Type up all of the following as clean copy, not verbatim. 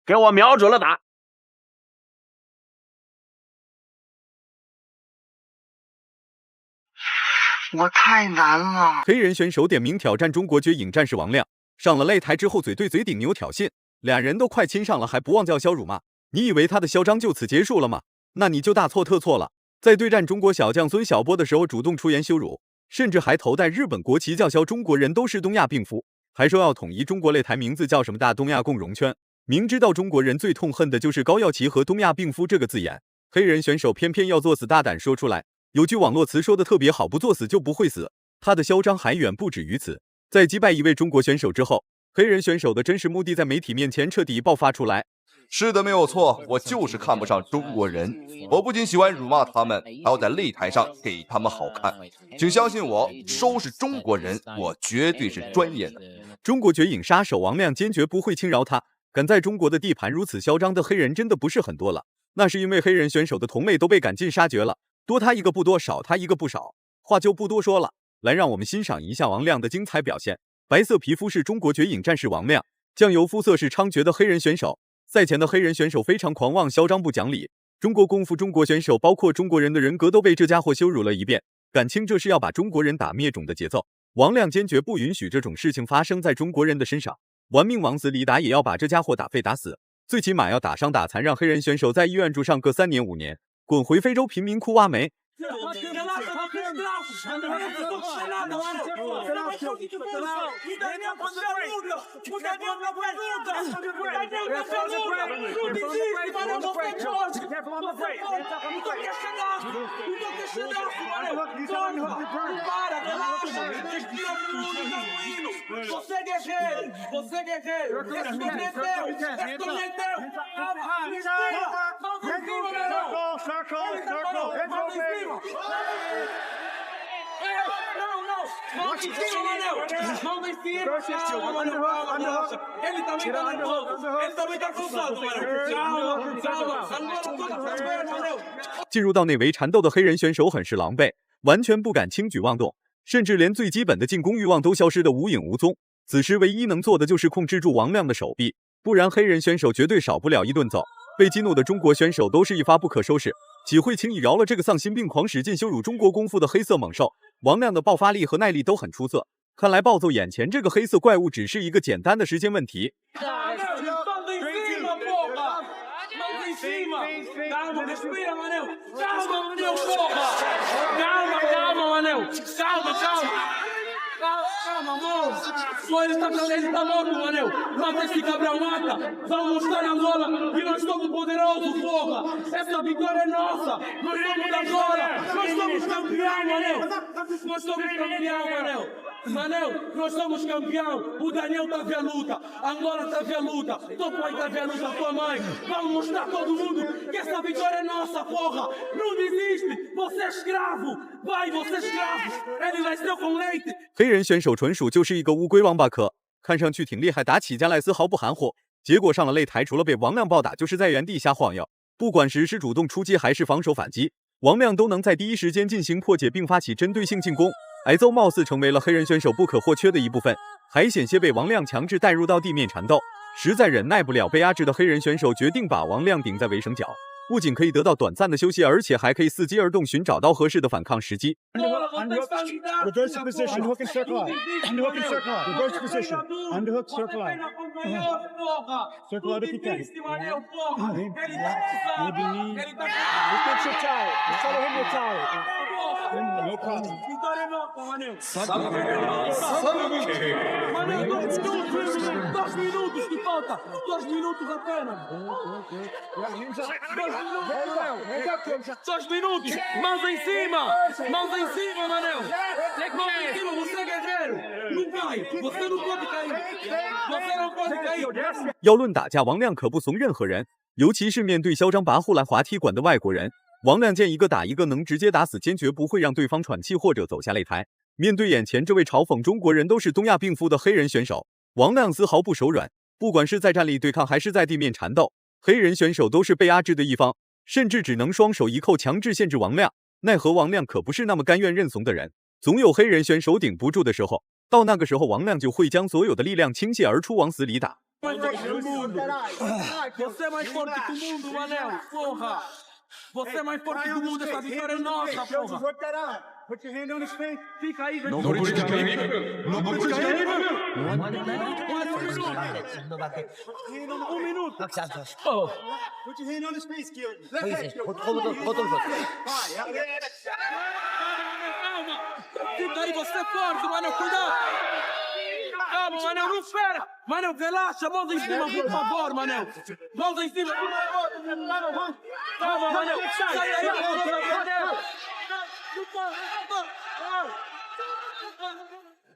给我瞄准了打！我太难了。黑人选手点名挑战中国绝影战士王亮，上了擂台之后嘴对嘴顶牛挑衅，俩人都快亲上了，还不忘叫嚣辱骂。你以为他的嚣张就此结束了吗？那你就大错特错了。在对战中国小将孙晓波的时候，主动出言羞辱，甚至还头戴日本国旗叫嚣中国人都是东亚病夫，还说要统一中国，擂台名字叫什么大东亚共荣圈。明知道中国人最痛恨的就是高耀旗和东亚病夫这个字眼，黑人选手偏偏要作死，大胆说出来。有句网络词说的特别好，不作死就不会死。他的嚣张还远不止于此。在击败一位中国选手之后，黑人选手的真实目的在媒体面前彻底爆发出来。是的，没有错，我就是看不上中国人。我不仅喜欢辱骂他们，还要在擂台上给他们好看。请相信我，收拾中国人，我绝对是专业的。中国绝影杀手王亮坚决不会轻饶他。敢在中国的地盘如此嚣张的黑人真的不是很多了，那是因为黑人选手的同类都被赶尽杀绝了。多他一个不多，少他一个不少，话就不多说了。来，让我们欣赏一下王亮的精彩表现。白色皮肤是中国绝影战士王亮，酱油肤色是猖獗的黑人选手。赛前的黑人选手非常狂妄嚣张不讲理，中国功夫中国选手包括中国人的人格都被这家伙羞辱了一遍，敢称这是要把中国人打灭种的节奏。王亮坚决不允许这种事情发生在中国人的身上，玩命往死里打也要把这家伙打废打死，最起码要打伤打残，让黑人选手在医院住上个3年5年，滚回非洲贫民窟挖煤。进入到内围缠斗的黑人选手很是狼狈，完全不敢轻举妄动，甚至连最基本的进攻欲望都消失得无影无踪。此时唯一能做的就是控制住王亮的手臂，不然黑人选手绝对少不了一顿揍。被激怒的中国选手都是一发不可收拾，岂会轻易饶了这个丧心病狂使劲羞辱中国功夫的黑色猛兽？王亮的爆发力和耐力都很出色，看来暴揍眼前这个黑色怪物只是一个简单的时间问题。Calma, moço. Ele tá morto, Manel. Mata esse cabrão, mata. Vamos mostrar a Angola que nós somos poderosos, porra. Essa vitória é nossa. Nós somos da Angola. Nós somos campeão, Manel. Nós somos campeão, Manel. Manel, nós somos campeão. O Daniel tá a ver a luta. A Angola tá a ver a luta. Teu pai tá a ver a luta, tua mãe. Vamos mostrar a todo mundo que essa vitória é nossa, porra. Não desiste. Você é escravo. Vai, você é escravo. Ele nasceu com leite. 黑人选手纯属就是一个乌龟王八壳，看上去挺厉害，打起架来丝毫不含糊，结果上了擂台，除了被王亮暴打，就是在原地瞎晃悠。不管是主动出击还是防守反击，王亮都能在第一时间进行破解并发起针对性进攻。挨揍貌似成为了黑人选手不可或缺的一部分，还险些被王亮强制带入到地面缠斗。实在忍耐不了被压制的黑人选手决定把王亮顶在围绳角，不仅可以得到短暂的休息，而且还可以伺机而动，寻找到合适的反抗时机。Reverse position. Underhook and circle out. Underhook and circle out. Reverse position. Underhook, circle out. Circle out if you can. Maybe knee. Look at your tie. Just try to hit your tie. No problem. Manel, 2 minutos que falta. 2 minutos apenas. 2 minutos. Mãos em cima. Mãos em cima, Manel. Mãos em cima, você é guerreiro. Não vai. Você não pode cair. Você não pode cair. 要论打架，王亮可不怂任何人，尤其是面对嚣张跋扈来滑踢馆的外国人。王亮见一个打一个，能直接打死，坚决不会让对方喘气或者走下擂台。面对眼前这位嘲讽中国人都是东亚病夫的黑人选手，王亮丝毫不手软。不管是在站立对抗还是在地面缠斗，黑人选手都是被压制的一方，甚至只能双手一扣强制限制王亮。奈何王亮可不是那么甘愿认怂的人，总有黑人选手顶不住的时候，到那个时候王亮就会将所有的力量倾泻而出，往死里打。mais forte do mundo. Você é mais forte do mundo, Manel. Porra. Você é mais forte do mundo. Essa vitória é nossa, porra. Work that out. Put your hand on his face. Fica aí, velho. Nobody can leave. Nobody can leave. Um minuto. Put your hand on his face, Gil. Left hand, Gil. Calma. Fica aí, você é forte, Manel. Cuidado. Calma, Manel, não espera. Manel, relaxa. Mãos em cima, por favor, Manel. Mãos em cima, por favor. Calma, Manel. Sai aí, Manel.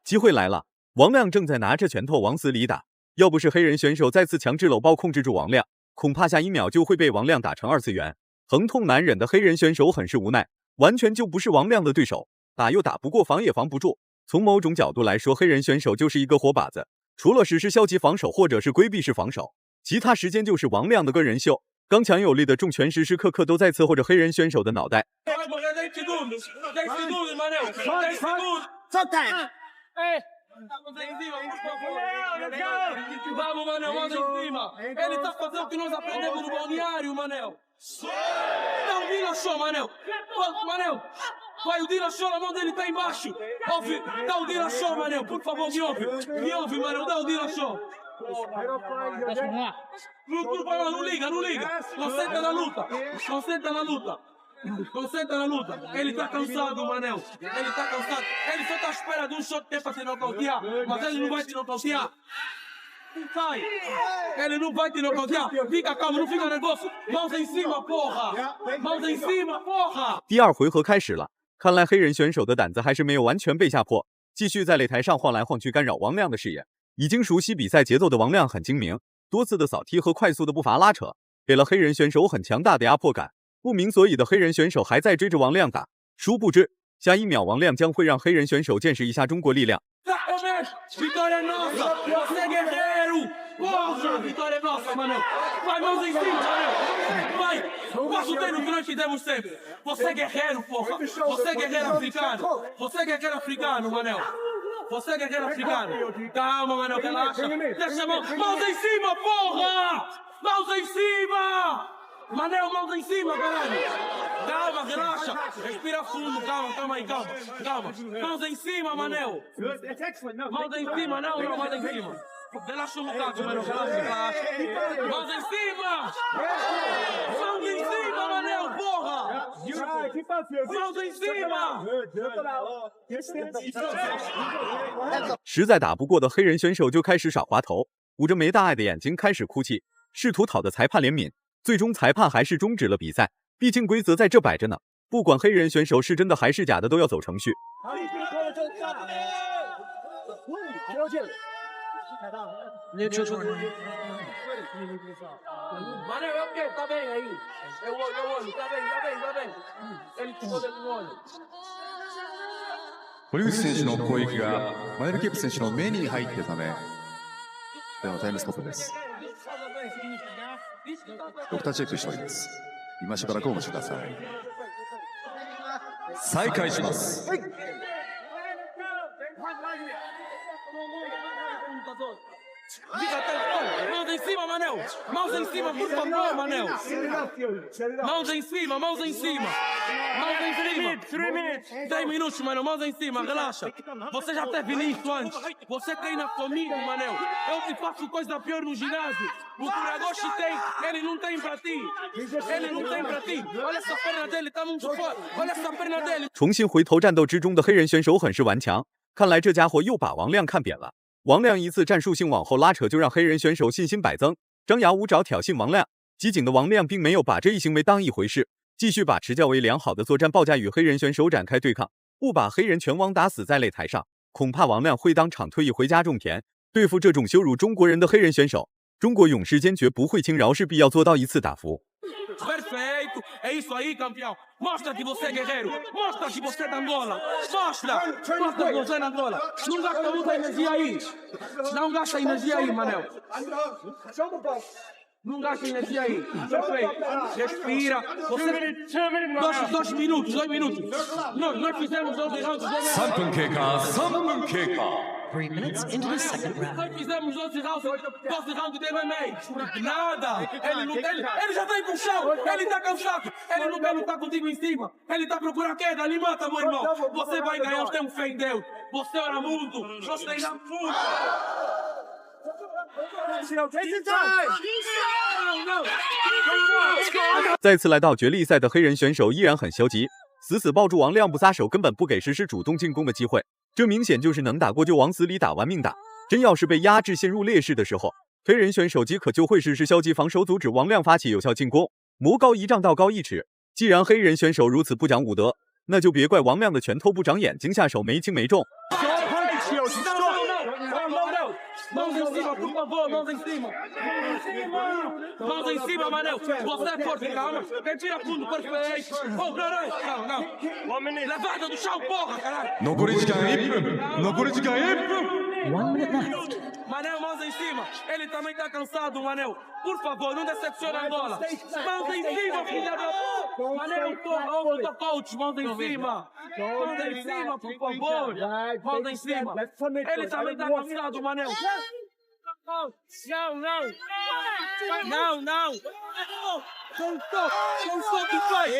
机会来了，王亮正在拿着拳头往死里打，要不是黑人选手再次强制搂抱控制住王亮，恐怕下一秒就会被王亮打成二次元。疼痛难忍的黑人选手很是无奈，完全就不是王亮的对手，打又打不过，防也防不住。从某种角度来说，黑人选手就是一个活靶子，除了实施消极防守或者是规避式防守，其他时间就是王亮的个人秀。刚强有力的重拳时时刻刻都在伺候着黑人选手的脑袋。Vamos, Manel, manda em cima. Ele tá fazendo o que nós aprendemos no balneário, Manel. Dá o Dillashaw, Manel. Manel, vai o Dillashaw, a mão dele tá embaixo. Ouve, dá o Dillashaw, Manel, por favor, me ouve. Me ouve, Manel, dá o Dillashaw. Não liga. Concentra na luta. Concentra na luta. Ele tá cansado, Manel. Ele tá cansado. Ele só tá à espera de um shot pra te nocautear. Mas ele não vai te nocautear. Sai. Ele não vai te nocautear. Fica calmo, não fica nervoso. Mãos em cima, porra. Mãos em cima, porra. 第二回合开始了，看来黑人选手的胆子还是没有完全被吓破，继续在擂台上晃来晃去干扰王亮的视野。已经熟悉比赛节奏的王亮很精明，多次的扫踢和快速的步伐拉扯，给了黑人选手很强大的压迫感。不明所以的黑人选手还在追着王亮打，殊不知下一秒王亮将会让黑人选手见识一下中国力量。 Vitória nossa! Você é guerreiro! Porra! Vitória nossa, Manel! Vai, mãos em cima, Manel! Vai! Faça o treino que nós fizemos sempre! Você é guerreiro, porra! Você é guerreiro africano! Você é guerreiro africano, Manel! Você é guerreiro africano! Calma, Manel, relaxa! Deixa a mão! Mãos em cima, porra! Mãos em cima! Manel, mãos em cima, caralho! Calma, relaxa! Respira fundo, calma aí, calma! Mãos em cima, Manel! Mãos em cima, não, mãos em cima! Relaxa um bocado, Manel, relaxa! Mãos em cima! Mãos em cima, Manel, porra! Mãos em cima! 实在打不过的黑人选手就开始耍滑头，捂着没大碍的眼睛开始哭泣，试图讨得裁判怜悯。 最终，裁判还是终止了比赛。毕竟规则在这摆着呢，不管黑人选手是真的还是假的，都要走程序。堀口選手の攻撃がマイル・ケープ選手の目に入っているため、ではタイムストップです。 ドクターチェックしております。今しばらくお待ちください。再開します。Mãos em cima, Manel! Mãos em cima, por favor, Manel! Mãos em cima, mãos em cima! Mãos em cima! 10 minutos, Manel, mãos em cima, relaxa! Você já teve nisso antes! Você treina comigo, Manel! Eu te faço coisa pior no ginásio! O Kuragoshi tem, ele não tem pra ti! Ele não tem pra ti! Olha essa perna dele, tá muito forte! Olha essa perna dele! 重新回头战斗之中的黑人选手很是顽强，看来这家伙又把王亮看扁了。 王亮一次战术性往后拉扯，就让黑人选手信心百增，张牙舞爪挑衅王亮。机警的王亮并没有把这一行为当一回事，继续把持较为良好的作战报价与黑人选手展开对抗，不把黑人拳王打死在擂台上，恐怕王亮会当场退役回家种田。对付这种羞辱中国人的黑人选手，中国勇士坚决不会轻饶，势必要做到一次打服。 Perfeito! É isso aí, campeão! Mostra que você é guerreiro! Mostra que você é da Angola! Mostra! Mostra que você é da Angola! Não gasta muita energia aí! Não gasta energia aí, Manel! Não gasta energia aí! Perfeito! Respira! Você... 2 minutos! Nós fizemos 12 rounds! 3分経過。3 minutes into the second round. Nós fizemos 12 rounds de MMA. Nada. Ele já tá indo pro chão. Ele tá cansado. Ele não quer lutar contigo em cima. Ele tá procurando queda. Ele mata, meu irmão. Você vai ganhar. Nós temos fé em Deus. Você ora muito. Nós treinamos muito. Não. 再次来到决力赛的黑人选手依然很消极，死死抱住王亮不撒手，根本不给实施主动进攻的机会。这明显就是能打过就往死里打，玩命打。真要是被压制陷入劣势的时候，黑人选手即可就会实施消极防守，阻止王亮发起有效进攻。魔高一丈，道高一尺。既然黑人选手如此不讲武德，那就别怪王亮的拳头不长眼睛，下手没轻没重。 Mãos em cima, por favor, mãos em cima. Mãos em cima, Manel. Você é forte, calma. Respira fundo, perfeito. Oh, caralho. Não. Levanta do chão, porra, caralho. 残り時間1分。残り時間1分。 1 minute left. Manel, mãos em cima. Ele também tá cansado, Manel. Por favor, não decepciona a Angola. Mãos em cima, filha da puta. Manel, tô coach, mãos em cima. Mãos em cima, por favor. Mãos em cima. Ele também tá cansado, Manel. Não.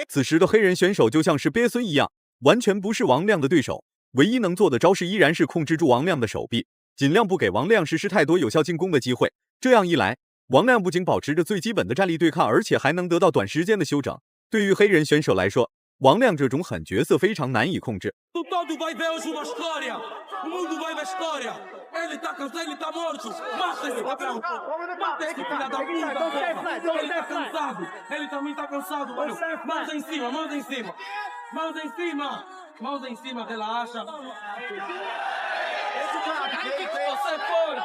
此时的黑人选手就像是鳖孙一样，完全不是王亮的对手。唯一能做的招式依然是控制住王亮的手臂，尽量不给王亮实施太多有效进攻的机会。这样一来，王亮不仅保持着最基本的战力对抗，而且还能得到短时间的休整。对于黑人选手来说，王亮这种狠角色非常难以控制。 O todo vai ver hoje uma história. O mundo vai ver história. Ele tá cansado, ele tá morto. Mata esse cabrão. Mata esse filho da puta. Ele tá cansado. Ele também tá cansado, mano. Mãos em cima, mãos em cima. Mãos em cima. Mãos em cima, relaxa. Você é forte.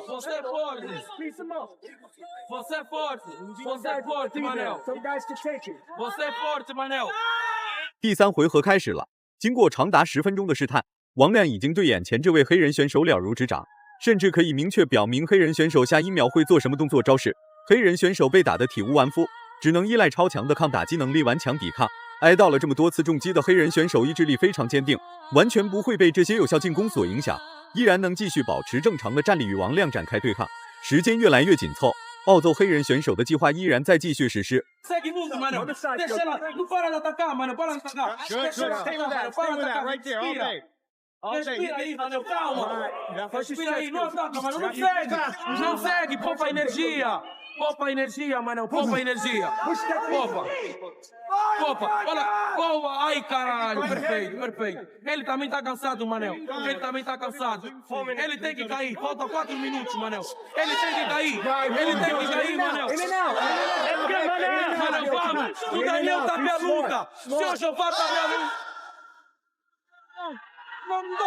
Você é forte. Você é forte. Você é forte, Manel. Você é forte, Manel. 第3回合开始了，经过长达10分钟的试探，王亮已经对眼前这位黑人选手了如指掌，甚至可以明确表明黑人选手下1秒会做什么动作招式。黑人选手被打得体无完肤，只能依赖超强的抗打击能力顽强抵抗。挨到了这么多次重击的黑人选手意志力非常坚定，完全不会被这些有效进攻所影响，依然能继续保持正常的战力与王亮展开对抗。时间越来越紧凑，暴揍黑人选手的计划依然在继续实施。 Segue muito, mano. Deixa ela. Não para de atacar, mano. Para de atacar. Deixa ela atacar, mano. Para de atacar. Respira. Respira aí, mano. Calma. Respira aí. Não ataca, mano. Não segue. Não segue. Poupa energia. Poupa energia, mano. Poupa energia. Poupa. Olha. Boa. Ai, caralho. Perfeito, perfeito. Ele também tá cansado, Manel. Ele também tá cansado. Ele tem que cair. Falta 4 minutos, Manel. Ele tem que cair. Ele tem que cair, Manel. Manel, vamos. O Daniel tá pela luta. Seu Jeová tá pela luta. Vamos,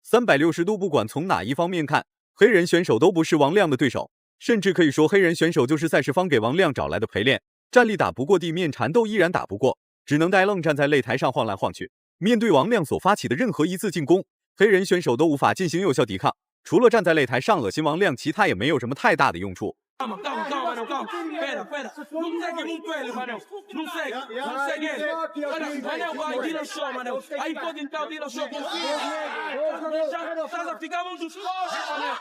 360度，不管从哪一方面看，黑人选手都不是王亮的对手，甚至可以说黑人选手就是赛事方给王亮找来的陪练。战力打不过，地面缠斗依然打不过，只能呆愣站在擂台上晃来晃去。面对王亮所发起的任何一次进攻，黑人选手都无法进行有效抵抗，除了站在擂台上恶心王亮，其他也没有什么太大的用处。 Calma, Manel, calma. Pera. Não segue muito ele, Manel. Não segue ele. Olha, Manel, vai, tira o show, Manel. Aí pode entrar, tira o show. Ficamos dos costas, Manel.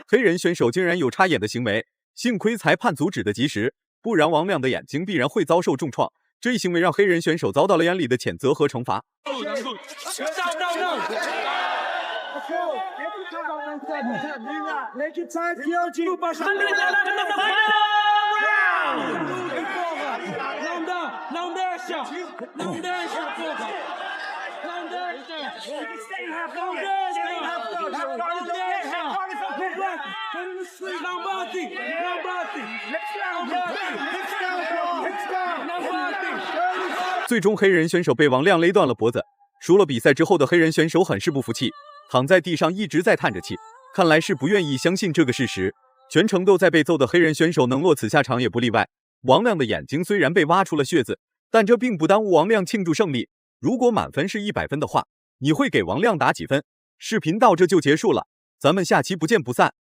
黑人选手竟然有插眼的行为，幸亏裁判阻止的及时，不然王亮的眼睛必然会遭受重创。这一行为让黑人选手遭到了严厉的谴责和惩罚。 Make it time, PLG. Não deixa, porra. Não deixa. Não bate. 最终，黑人选手被王亮勒断了脖子。输了比赛之后的黑人选手很是不服气，躺在地上一直在叹着气，看来是不愿意相信这个事实。全程都在被揍的黑人选手能落此下场也不例外。王亮的眼睛虽然被挖出了血渍，但这并不耽误王亮庆祝胜利。如果满分是100分的话，你会给王亮打几分？视频到这就结束了，咱们下期不见不散。